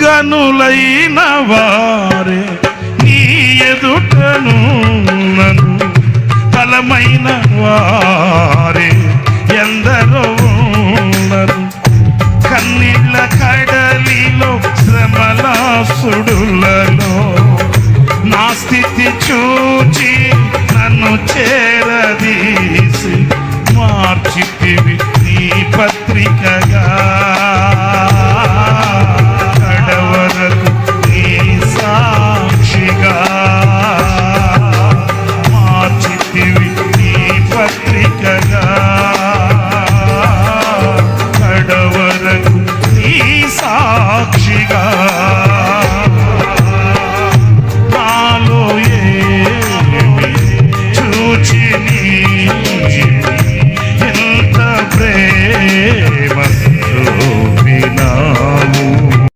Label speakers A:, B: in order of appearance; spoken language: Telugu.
A: గనులైన వారే నీ ఎదుటను నన్ను బలమైన వారే ఎందరో ఉన్నారు. కన్నీళ్ళ కడలిలో శ్రమల సుడులలో నా స్థితి చూచి నన్ను చేరదీసి మార్చితివి నీ పత్రికగా. కడవరకు నీ సాక్షిగా మార్చితివి నీ పత్రికగా. కడవరకు నీ సాక్షిగా